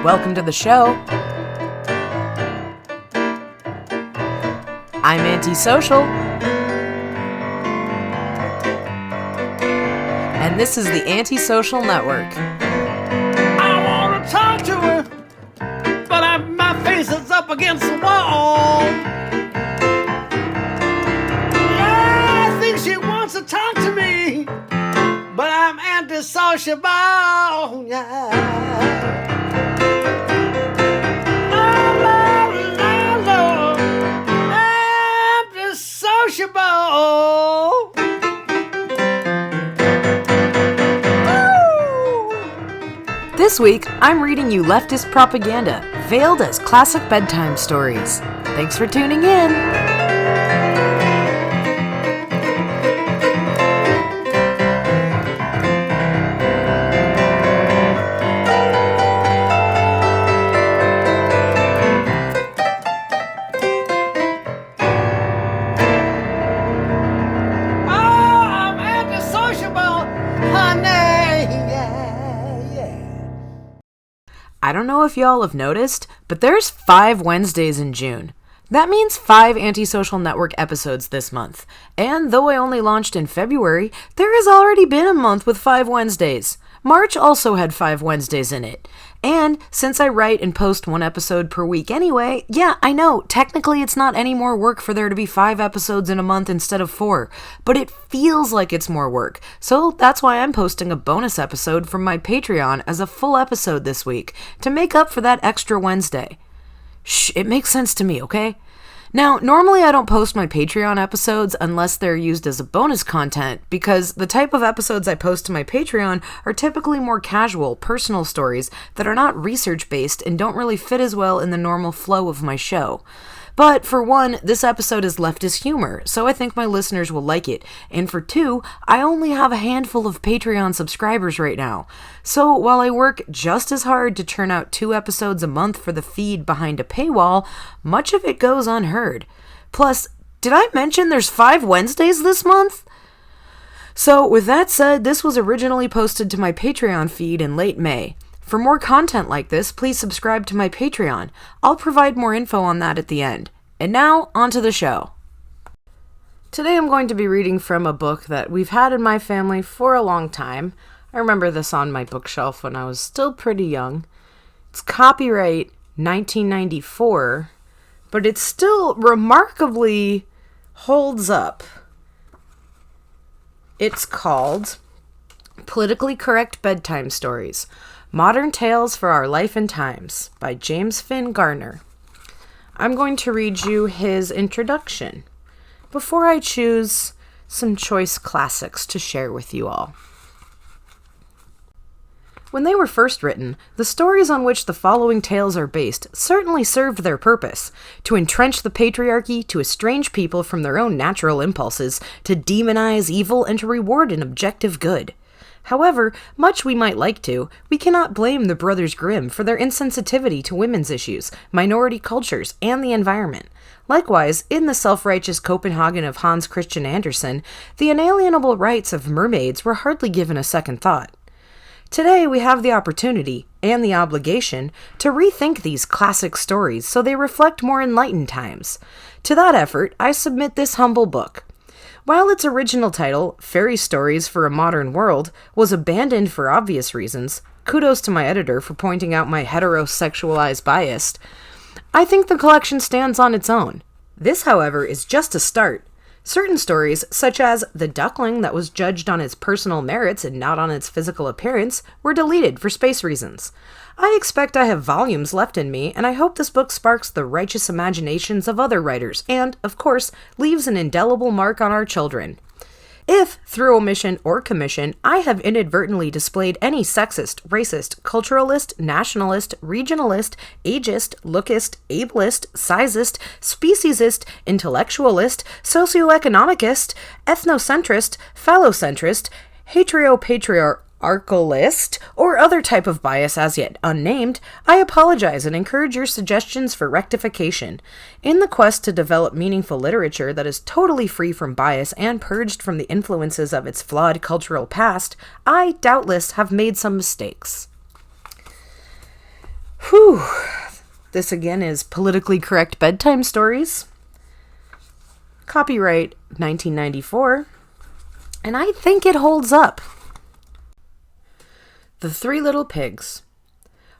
Welcome to the show. I'm Antisocial. And this is the Antisocial Network. I want to talk to her, but my face is up against the wall. Yeah, I think she wants to talk to me, but I'm antisociable. Yeah. Antisociable. This week, I'm reading you leftist propaganda, veiled as classic bedtime stories. Thanks for tuning in. I don't know if y'all have noticed, but there's 5 Wednesdays in June. That means 5 Antisocial Network episodes this month. And though I only launched in February, there has already been a month with 5 Wednesdays. March also had 5 Wednesdays in it. And since I write and post 1 episode per week anyway, yeah, I know, technically it's not any more work for there to be 5 episodes in a month instead of 4, but it feels like it's more work. So that's why I'm posting a bonus episode from my Patreon as a full episode this week to make up for that extra Wednesday. Shh, it makes sense to me, okay? Now, normally I don't post my Patreon episodes unless they're used as a bonus content, because the type of episodes I post to my Patreon are typically more casual, personal stories that are not research-based and don't really fit as well in the normal flow of my show. But for 1, this episode is leftist humor, so I think my listeners will like it. And for 2, I only have a handful of Patreon subscribers right now. So while I work just as hard to churn out 2 episodes a month for the feed behind a paywall, much of it goes unheard. Plus, did I mention there's 5 Wednesdays this month? So with that said, this was originally posted to my Patreon feed in late May. For more content like this, please subscribe to my Patreon. I'll provide more info on that at the end. And now, on to the show. Today I'm going to be reading from a book that we've had in my family for a long time. I remember this on my bookshelf when I was still pretty young. It's copyright 1994, but it still remarkably holds up. It's called Politically Correct Bedtime Stories, Modern Tales for Our Life and Times by James Finn Garner. I'm going to read you his introduction before I choose some choice classics to share with you all. When they were first written, the stories on which the following tales are based certainly served their purpose: to entrench the patriarchy, to estrange people from their own natural impulses, to demonize evil, and to reward an objective good. However, much we might like to, we cannot blame the Brothers Grimm for their insensitivity to women's issues, minority cultures, and the environment. Likewise, in the self-righteous Copenhagen of Hans Christian Andersen, the inalienable rights of mermaids were hardly given a second thought. Today we have the opportunity, and the obligation, to rethink these classic stories so they reflect more enlightened times. To that effort, I submit this humble book. While its original title, Fairy Stories for a Modern World, was abandoned for obvious reasons, kudos to my editor for pointing out my heterosexualized bias, I think the collection stands on its own. This, however, is just a start. Certain stories, such as The Duckling that was judged on its personal merits and not on its physical appearance, were deleted for space reasons. I expect I have volumes left in me, and I hope this book sparks the righteous imaginations of other writers and, of course, leaves an indelible mark on our children. If, through omission or commission, I have inadvertently displayed any sexist, racist, culturalist, nationalist, regionalist, ageist, lookist, ableist, sizist, speciesist, intellectualist, socioeconomicist, ethnocentrist, phallocentrist, heteropatriarchalist, or other type of bias as yet unnamed, I apologize and encourage your suggestions for rectification. In the quest to develop meaningful literature that is totally free from bias and purged from the influences of its flawed cultural past, I doubtless have made some mistakes. Whew. This again is Politically Correct Bedtime Stories. Copyright 1994. And I think it holds up. The Three Little Pigs.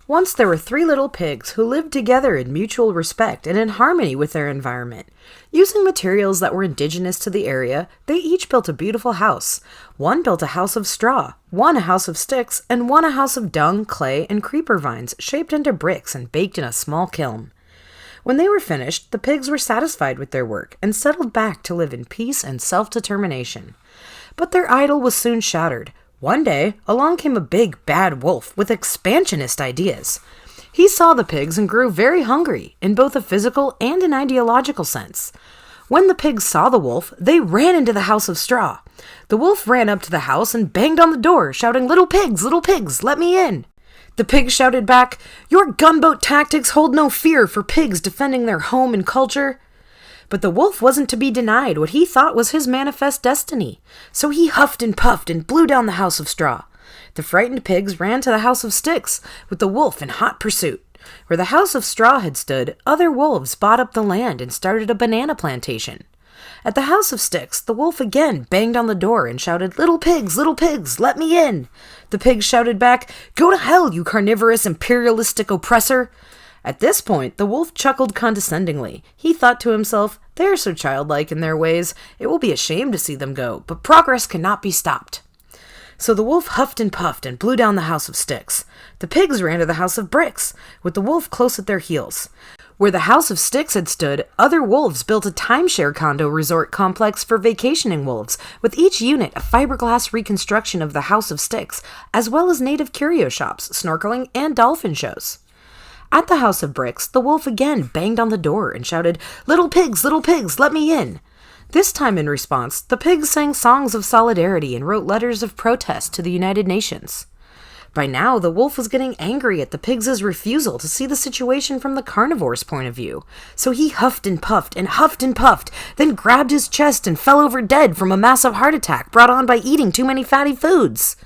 Once there were 3 little pigs who lived together in mutual respect and in harmony with their environment. Using materials that were indigenous to the area, they each built a beautiful house. One built a house of straw, one a house of sticks, and one a house of dung, clay, and creeper vines shaped into bricks and baked in a small kiln. When they were finished, the pigs were satisfied with their work and settled back to live in peace and self-determination. But their idyll was soon shattered. One day, along came a big, bad wolf with expansionist ideas. He saw the pigs and grew very hungry, in both a physical and an ideological sense. When the pigs saw the wolf, they ran into the house of straw. The wolf ran up to the house and banged on the door, shouting, little pigs, let me in!" The pigs shouted back, "Your gunboat tactics hold no fear for pigs defending their home and culture." But the wolf wasn't to be denied what he thought was his manifest destiny. So he huffed and puffed and blew down the house of straw. The frightened pigs ran to the house of sticks, with the wolf in hot pursuit. Where the house of straw had stood, other wolves bought up the land and started a banana plantation. At the house of sticks, the wolf again banged on the door and shouted, little pigs, let me in!" The pigs shouted back, "Go to hell, you carnivorous, imperialistic oppressor!" At this point, the wolf chuckled condescendingly. He thought to himself, "They are so childlike in their ways, it will be a shame to see them go, but progress cannot be stopped." So the wolf huffed and puffed and blew down the house of sticks. The pigs ran to the house of bricks, with the wolf close at their heels. Where the house of sticks had stood, other wolves built a timeshare condo resort complex for vacationing wolves, with each unit a fiberglass reconstruction of the house of sticks, as well as native curio shops, snorkeling, and dolphin shows. At the house of bricks, the wolf again banged on the door and shouted, little pigs, let me in!" This time in response, the pigs sang songs of solidarity and wrote letters of protest to the United Nations. By now, the wolf was getting angry at the pigs' refusal to see the situation from the carnivore's point of view. So he huffed and puffed, then grabbed his chest and fell over dead from a massive heart attack brought on by eating too many fatty foods.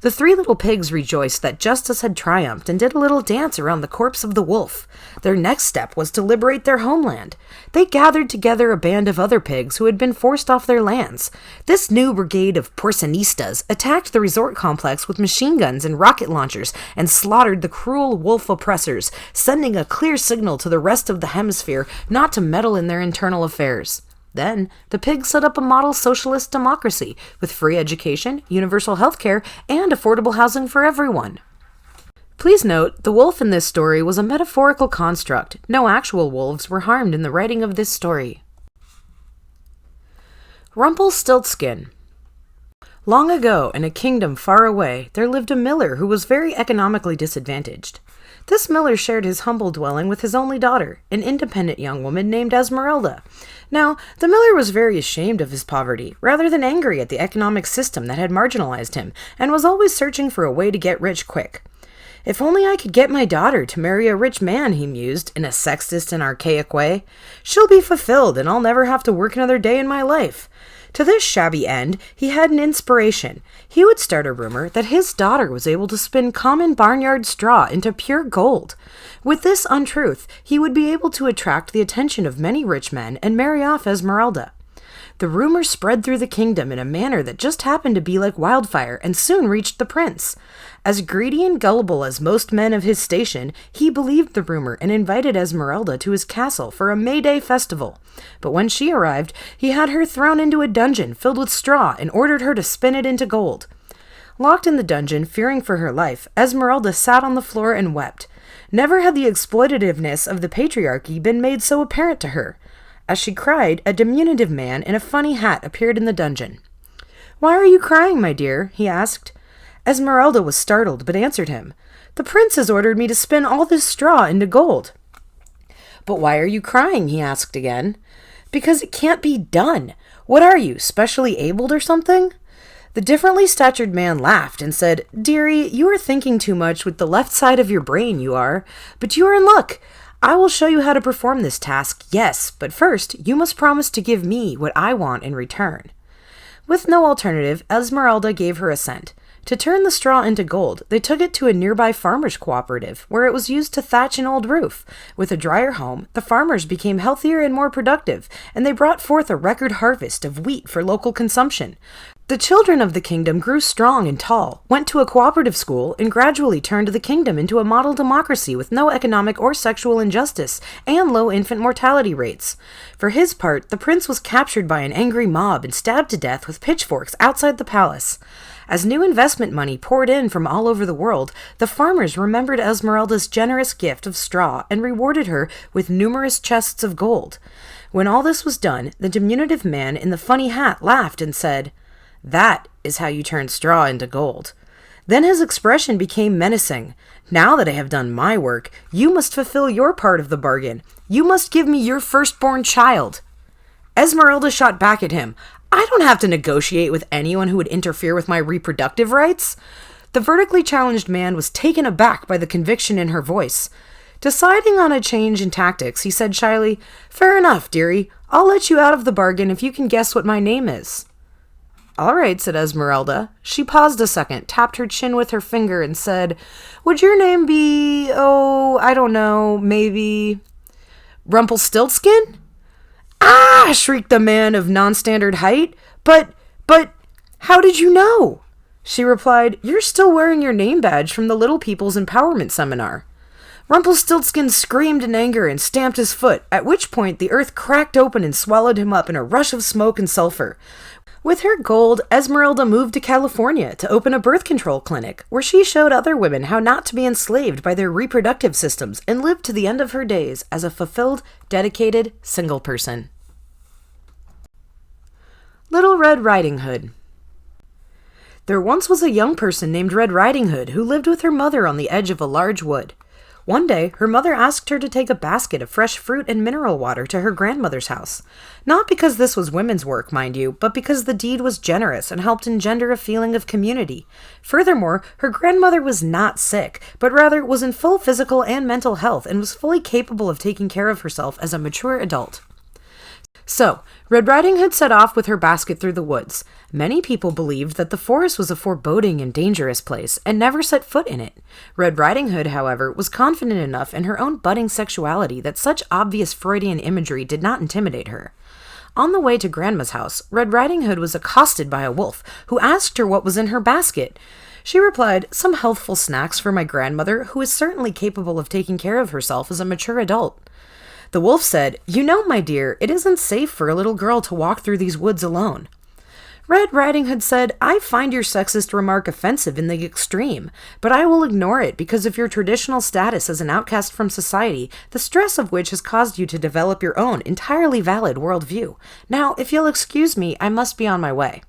The 3 little pigs rejoiced that justice had triumphed and did a little dance around the corpse of the wolf. Their next step was to liberate their homeland. They gathered together a band of other pigs who had been forced off their lands. This new brigade of porcinistas attacked the resort complex with machine guns and rocket launchers and slaughtered the cruel wolf oppressors, sending a clear signal to the rest of the hemisphere not to meddle in their internal affairs. Then, the pigs set up a model socialist democracy with free education, universal health care, and affordable housing for everyone. Please note, the wolf in this story was a metaphorical construct. No actual wolves were harmed in the writing of this story. Rumplestiltskin. Long ago, in a kingdom far away, there lived a miller who was very economically disadvantaged. This miller shared his humble dwelling with his only daughter, an independent young woman named Esmeralda. Now, the miller was very ashamed of his poverty, rather than angry at the economic system that had marginalized him, and was always searching for a way to get rich quick. "If only I could get my daughter to marry a rich man," he mused, in a sexist and archaic way. "She'll be fulfilled, and I'll never have to work another day in my life." To this shabby end, he had an inspiration. He would start a rumor that his daughter was able to spin common barnyard straw into pure gold. With this untruth, he would be able to attract the attention of many rich men and marry off Esmeralda. The rumor spread through the kingdom in a manner that just happened to be like wildfire and soon reached the prince. As greedy and gullible as most men of his station, he believed the rumor and invited Esmeralda to his castle for a May Day festival. But when she arrived, he had her thrown into a dungeon filled with straw and ordered her to spin it into gold. Locked in the dungeon, fearing for her life, Esmeralda sat on the floor and wept. Never had the exploitativeness of the patriarchy been made so apparent to her. As she cried, a diminutive man in a funny hat appeared in the dungeon. "Why are you crying, my dear?" he asked. Esmeralda was startled, but answered him. "The prince has ordered me to spin all this straw into gold." "But why are you crying?" he asked again. "Because it can't be done. What are you, specially abled or something?" The differently statured man laughed and said, "Dearie, you are thinking too much with the left side of your brain, you are. But you are in luck. I will show you how to perform this task, yes, but first, you must promise to give me what I want in return." With no alternative, Esmeralda gave her assent. To turn the straw into gold, they took it to a nearby farmers' cooperative, where it was used to thatch an old roof. With a drier home, the farmers became healthier and more productive, and they brought forth a record harvest of wheat for local consumption. The children of the kingdom grew strong and tall, went to a cooperative school, and gradually turned the kingdom into a model democracy with no economic or sexual injustice and low infant mortality rates. For his part, the prince was captured by an angry mob and stabbed to death with pitchforks outside the palace. As new investment money poured in from all over the world, the farmers remembered Esmeralda's generous gift of straw and rewarded her with numerous chests of gold. When all this was done, the diminutive man in the funny hat laughed and said, "That is how you turn straw into gold." Then his expression became menacing. "Now that I have done my work, you must fulfill your part of the bargain. You must give me your firstborn child." Esmeralda shot back at him. "I don't have to negotiate with anyone who would interfere with my reproductive rights." The vertically challenged man was taken aback by the conviction in her voice. Deciding on a change in tactics, he said shyly, "Fair enough, dearie. I'll let you out of the bargain if you can guess what my name is." "All right," said Esmeralda. She paused a second, tapped her chin with her finger, and said, "Would your name be, I don't know, maybe Rumplestiltskin?" "Ah!" shrieked the man of non-standard height. But, how did you know?" She replied, "You're still wearing your name badge from the Little People's Empowerment Seminar." Rumpelstiltskin screamed in anger and stamped his foot, at which point the earth cracked open and swallowed him up in a rush of smoke and sulfur. With her gold, Esmeralda moved to California to open a birth control clinic, where she showed other women how not to be enslaved by their reproductive systems and lived to the end of her days as a fulfilled, dedicated, single person. Little Red Riding Hood. There once was a young person named Red Riding Hood who lived with her mother on the edge of a large wood. One day, her mother asked her to take a basket of fresh fruit and mineral water to her grandmother's house. Not because this was women's work, mind you, but because the deed was generous and helped engender a feeling of community. Furthermore, her grandmother was not sick, but rather was in full physical and mental health and was fully capable of taking care of herself as a mature adult. So, Red Riding Hood set off with her basket through the woods. Many people believed that the forest was a foreboding and dangerous place, and never set foot in it. Red Riding Hood, however, was confident enough in her own budding sexuality that such obvious Freudian imagery did not intimidate her. On the way to Grandma's house, Red Riding Hood was accosted by a wolf, who asked her what was in her basket. She replied, "Some healthful snacks for my grandmother, who is certainly capable of taking care of herself as a mature adult." The wolf said, "You know, my dear, it isn't safe for a little girl to walk through these woods alone." Red Riding Hood said, "I find your sexist remark offensive in the extreme, but I will ignore it because of your traditional status as an outcast from society, the stress of which has caused you to develop your own entirely valid worldview. Now, if you'll excuse me, I must be on my way."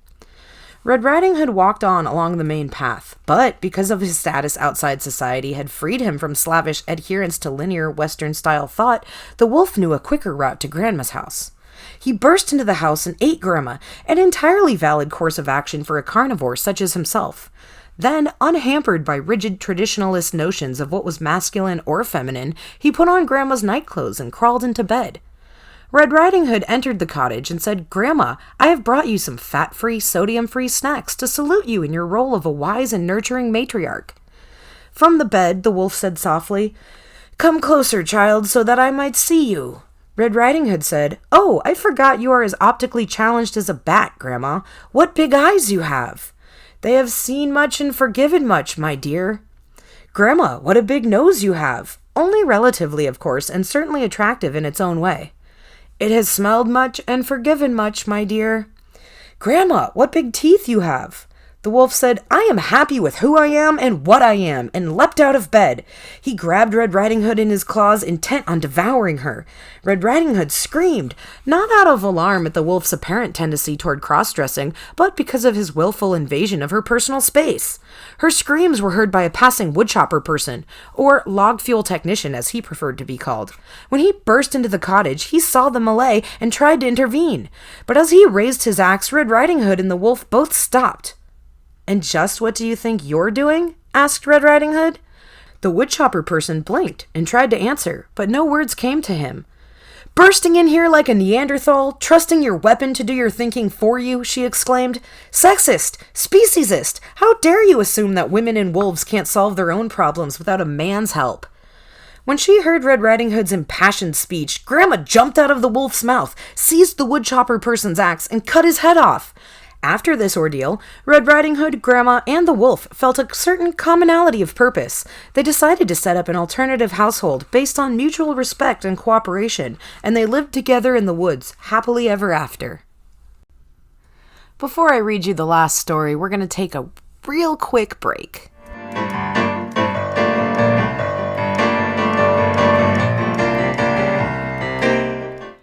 Red Riding Hood walked on along the main path, but because of his status outside society had freed him from slavish adherence to linear Western-style thought, the wolf knew a quicker route to Grandma's house. He burst into the house and ate Grandma, an entirely valid course of action for a carnivore such as himself. Then, unhampered by rigid traditionalist notions of what was masculine or feminine, he put on Grandma's nightclothes and crawled into bed. Red Riding Hood entered the cottage and said, "Grandma, I have brought you some fat-free, sodium-free snacks to salute you in your role of a wise and nurturing matriarch." From the bed, the wolf said softly, "Come closer, child, so that I might see you." Red Riding Hood said, "Oh, I forgot you are as optically challenged as a bat, Grandma. What big eyes you have!" "They have seen much and forgiven much, my dear." "Grandma, what a big nose you have!" "Only relatively, of course, and certainly attractive in its own way." "It has smelled much and forgiven much, my dear." "Grandma, what big teeth you have!" The wolf said, "I am happy with who I am and what I am," and leapt out of bed. He grabbed Red Riding Hood in his claws, intent on devouring her. Red Riding Hood screamed, not out of alarm at the wolf's apparent tendency toward cross-dressing, but because of his willful invasion of her personal space. Her screams were heard by a passing woodchopper person, or log fuel technician as he preferred to be called. When he burst into the cottage, he saw the melee and tried to intervene. But as he raised his axe, Red Riding Hood and the wolf both stopped. "And just what do you think you're doing?" asked Red Riding Hood. The woodchopper person blinked and tried to answer, but no words came to him. "Bursting in here like a Neanderthal, trusting your weapon to do your thinking for you," she exclaimed. "Sexist! Speciesist! How dare you assume that women and wolves can't solve their own problems without a man's help?" When she heard Red Riding Hood's impassioned speech, Grandma jumped out of the wolf's mouth, seized the woodchopper person's axe, and cut his head off. After this ordeal, Red Riding Hood, Grandma, and the wolf felt a certain commonality of purpose. They decided to set up an alternative household based on mutual respect and cooperation, and they lived together in the woods, happily ever after. Before I read you the last story, we're going to take a real quick break.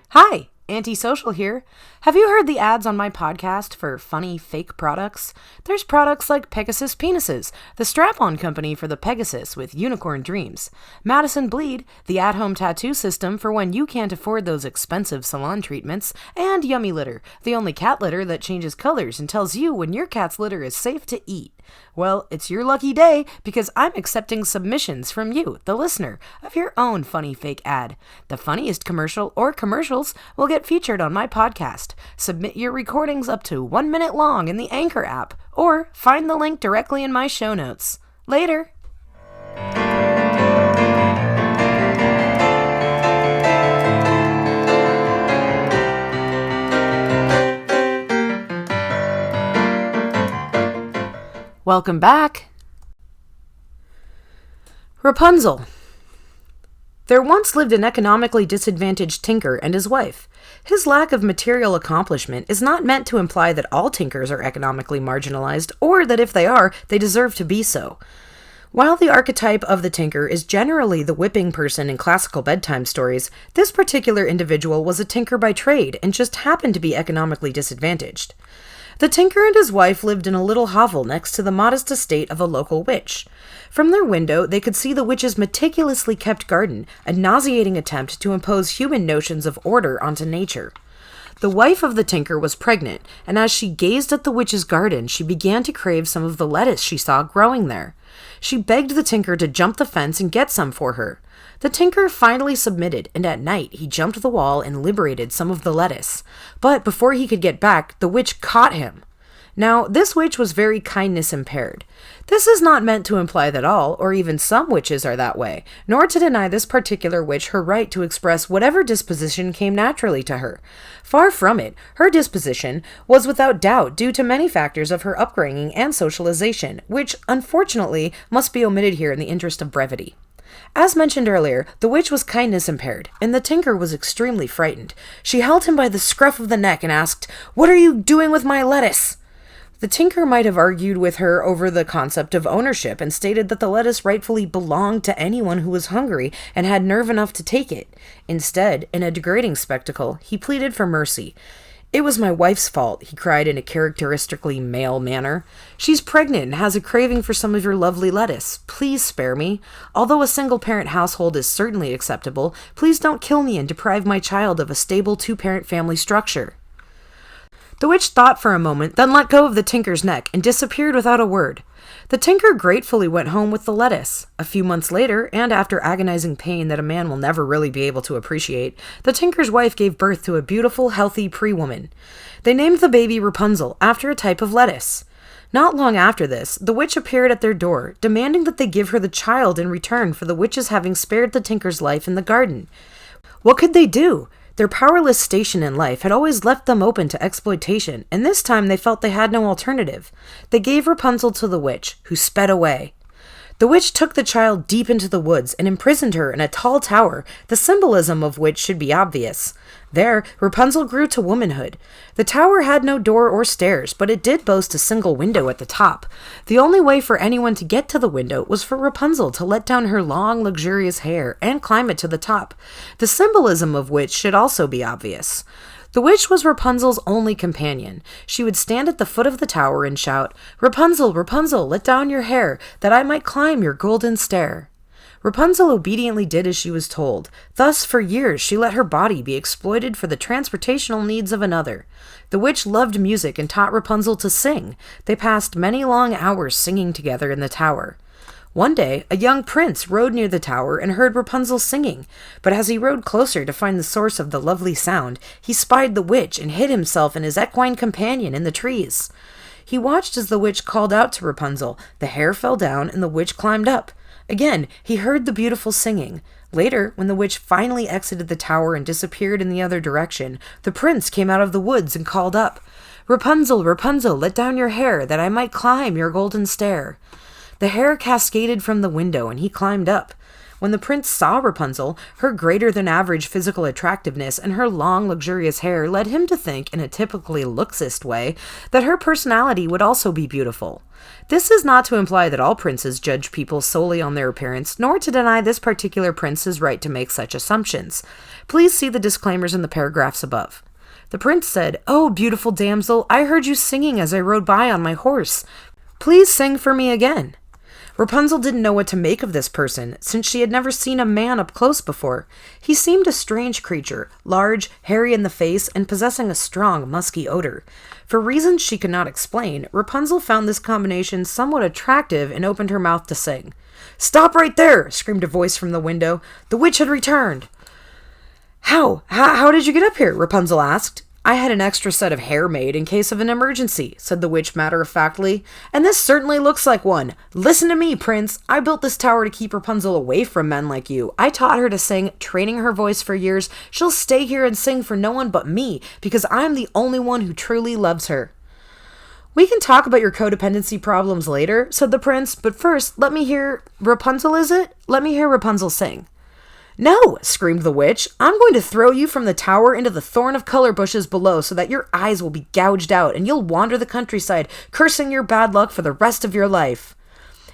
Hi, Antisocial here. Have you heard the ads on my podcast for funny fake products? There's products like Pegasus Penises, the strap-on company for the Pegasus with unicorn dreams. Madison Bleed, the at-home tattoo system for when you can't afford those expensive salon treatments. And Yummy Litter, the only cat litter that changes colors and tells you when your cat's litter is safe to eat. Well, it's your lucky day because I'm accepting submissions from you, the listener, of your own funny fake ad. The funniest commercial or commercials will get featured on my podcast. Submit your recordings up to 1 minute long in the Anchor app, or find the link directly in my show notes. Later! Welcome back. Rapunzel. There once lived an economically disadvantaged tinker and his wife. His lack of material accomplishment is not meant to imply that all tinkers are economically marginalized, or that if they are, they deserve to be so. While the archetype of the tinker is generally the whipping person in classical bedtime stories, this particular individual was a tinker by trade and just happened to be economically disadvantaged. The tinker and his wife lived in a little hovel next to the modest estate of a local witch. From their window, they could see the witch's meticulously kept garden, a nauseating attempt to impose human notions of order onto nature. The wife of the tinker was pregnant, and as she gazed at the witch's garden, she began to crave some of the lettuce she saw growing there. She begged the tinker to jump the fence and get some for her. The tinker finally submitted, and at night he jumped the wall and liberated some of the lettuce. But before he could get back, the witch caught him. Now, this witch was very kindness impaired. This is not meant to imply that all, or even some witches are that way, nor to deny this particular witch her right to express whatever disposition came naturally to her. Far from it, her disposition was without doubt due to many factors of her upbringing and socialization, which, unfortunately, must be omitted here in the interest of brevity. As mentioned earlier, the witch was kindness impaired, and the tinker was extremely frightened. She held him by the scruff of the neck and asked, "What are you doing with my lettuce?" The tinker might have argued with her over the concept of ownership and stated that the lettuce rightfully belonged to anyone who was hungry and had nerve enough to take it. Instead, in a degrading spectacle, he pleaded for mercy. "It was my wife's fault," he cried in a characteristically male manner. "She's pregnant and has a craving for some of your lovely lettuce. Please spare me. Although a single-parent household is certainly acceptable, please don't kill me and deprive my child of a stable two-parent family structure." The witch thought for a moment, then let go of the tinker's neck and disappeared without a word. The tinker gratefully went home with the lettuce. A few months later, and after agonizing pain that a man will never really be able to appreciate, the tinker's wife gave birth to a beautiful, healthy pre-woman. They named the baby Rapunzel, after a type of lettuce. Not long after this, the witch appeared at their door, demanding that they give her the child in return for the witch's having spared the tinker's life in the garden. What could they do? Their powerless station in life had always left them open to exploitation, and this time they felt they had no alternative. They gave Rapunzel to the witch, who sped away. The witch took the child deep into the woods and imprisoned her in a tall tower, the symbolism of which should be obvious. There, Rapunzel grew to womanhood. The tower had no door or stairs, but it did boast a single window at the top. The only way for anyone to get to the window was for Rapunzel to let down her long, luxurious hair and climb it to the top, the symbolism of which should also be obvious. The witch was Rapunzel's only companion. She would stand at the foot of the tower and shout, "Rapunzel, Rapunzel, let down your hair, that I might climb your golden stair." Rapunzel obediently did as she was told. Thus, for years, she let her body be exploited for the transportational needs of another. The witch loved music and taught Rapunzel to sing. They passed many long hours singing together in the tower. One day, a young prince rode near the tower and heard Rapunzel singing, but as he rode closer to find the source of the lovely sound, he spied the witch and hid himself and his equine companion in the trees. He watched as the witch called out to Rapunzel, the hair fell down, and the witch climbed up. Again, he heard the beautiful singing. Later, when the witch finally exited the tower and disappeared in the other direction, the prince came out of the woods and called up, "Rapunzel, Rapunzel, let down your hair, that I might climb your golden stair." The hair cascaded from the window, and he climbed up. When the prince saw Rapunzel, her greater-than-average physical attractiveness and her long, luxurious hair led him to think, in a typically looksist way, that her personality would also be beautiful. This is not to imply that all princes judge people solely on their appearance, nor to deny this particular prince's right to make such assumptions. Please see the disclaimers in the paragraphs above. The prince said, "Oh, beautiful damsel, I heard you singing as I rode by on my horse. Please sing for me again." Rapunzel didn't know what to make of this person, since she had never seen a man up close before. He seemed a strange creature, large, hairy in the face, and possessing a strong, musky odor. For reasons she could not explain, Rapunzel found this combination somewhat attractive and opened her mouth to sing. "Stop right there!" screamed a voice from the window. The witch had returned. How did you get up here?" Rapunzel asked. "I had an extra set of hair made in case of an emergency," said the witch matter-of-factly, "and this certainly looks like one. Listen to me, Prince. I built this tower to keep Rapunzel away from men like you. I taught her to sing, training her voice for years. She'll stay here and sing for no one but me, because I'm the only one who truly loves her." "We can talk about your codependency problems later," said the prince, "but first, let me hear... Rapunzel, is it? Let me hear Rapunzel sing." "No!" screamed the witch. "I'm going to throw you from the tower into the thorn of color bushes below so that your eyes will be gouged out and you'll wander the countryside, cursing your bad luck for the rest of your life."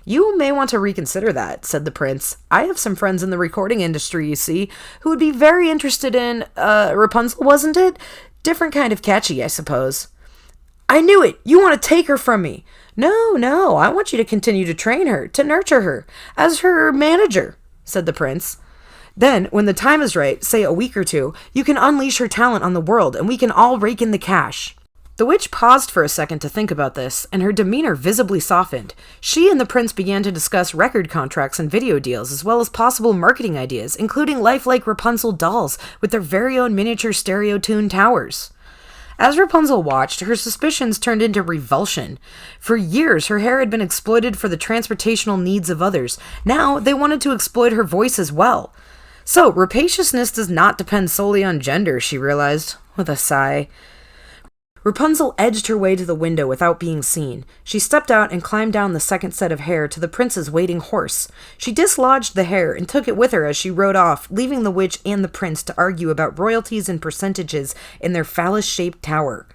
"You may want to reconsider that," said the prince. "I have some friends in the recording industry, you see, who would be very interested in, Rapunzel, wasn't it? Different kind of catchy, I suppose." "I knew it! You want to take her from me!" No, I want you to continue to train her, to nurture her, as her manager," said the prince. "Then, when the time is right, say a week or two, you can unleash her talent on the world, and we can all rake in the cash." The witch paused for a second to think about this, and her demeanor visibly softened. She and the prince began to discuss record contracts and video deals, as well as possible marketing ideas, including lifelike Rapunzel dolls with their very own miniature stereo-tuned towers. As Rapunzel watched, her suspicions turned into revulsion. For years, her hair had been exploited for the transportational needs of others. Now, they wanted to exploit her voice as well. So, rapaciousness does not depend solely on gender, she realized, with a sigh. Rapunzel edged her way to the window without being seen. She stepped out and climbed down the second set of hair to the prince's waiting horse. She dislodged the hair and took it with her as she rode off, leaving the witch and the prince to argue about royalties and percentages in their phallus-shaped tower.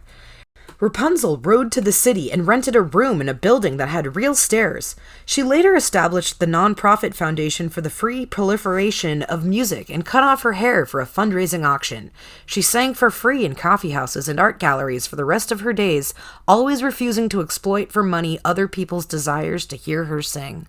Rapunzel rode to the city and rented a room in a building that had real stairs. She later established the non-profit foundation for the free proliferation of music and cut off her hair for a fundraising auction. She sang for free in coffee houses and art galleries for the rest of her days, always refusing to exploit for money other people's desires to hear her sing.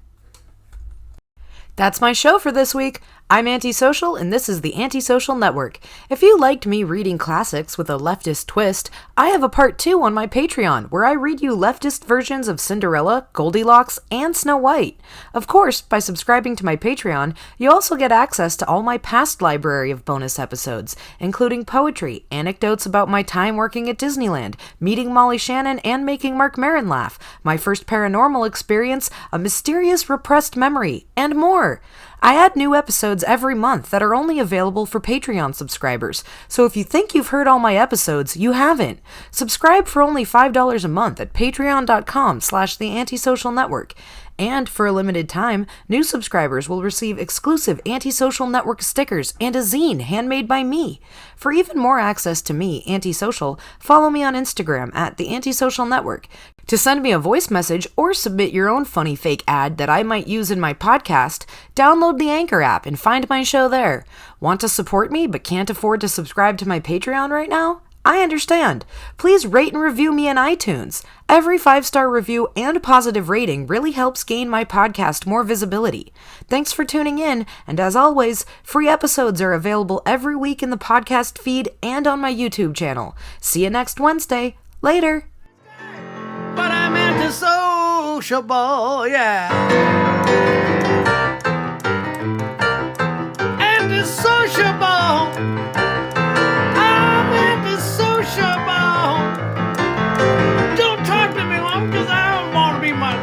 That's my show for this week. I'm Antisocial, and this is the Antisocial Network. If you liked me reading classics with a leftist twist, I have a part 2 on my Patreon, where I read you leftist versions of Cinderella, Goldilocks, and Snow White. Of course, by subscribing to my Patreon, you also get access to all my past library of bonus episodes, including poetry, anecdotes about my time working at Disneyland, meeting Molly Shannon and making Mark Maron laugh, my first paranormal experience, a mysterious repressed memory, and more. I add new episodes every month that are only available for Patreon subscribers, so if you think you've heard all my episodes, you haven't. Subscribe for only $5 a month at patreon.com/theantisocialnetwork. And for a limited time, new subscribers will receive exclusive Antisocial Network stickers and a zine handmade by me. For even more access to me, Antisocial, follow me on Instagram at The Antisocial Network. To send me a voice message or submit your own funny fake ad that I might use in my podcast, download the Anchor app and find my show there. Want to support me but can't afford to subscribe to my Patreon right now? I understand. Please rate and review me in iTunes. Every 5-star review and positive rating really helps gain my podcast more visibility. Thanks for tuning in, and as always, free episodes are available every week in the podcast feed and on my YouTube channel. See you next Wednesday. Later. But I'm antisociable, yeah. Antisociable. I'm antisociable. Don't talk to me, Mom, because I don't want to be my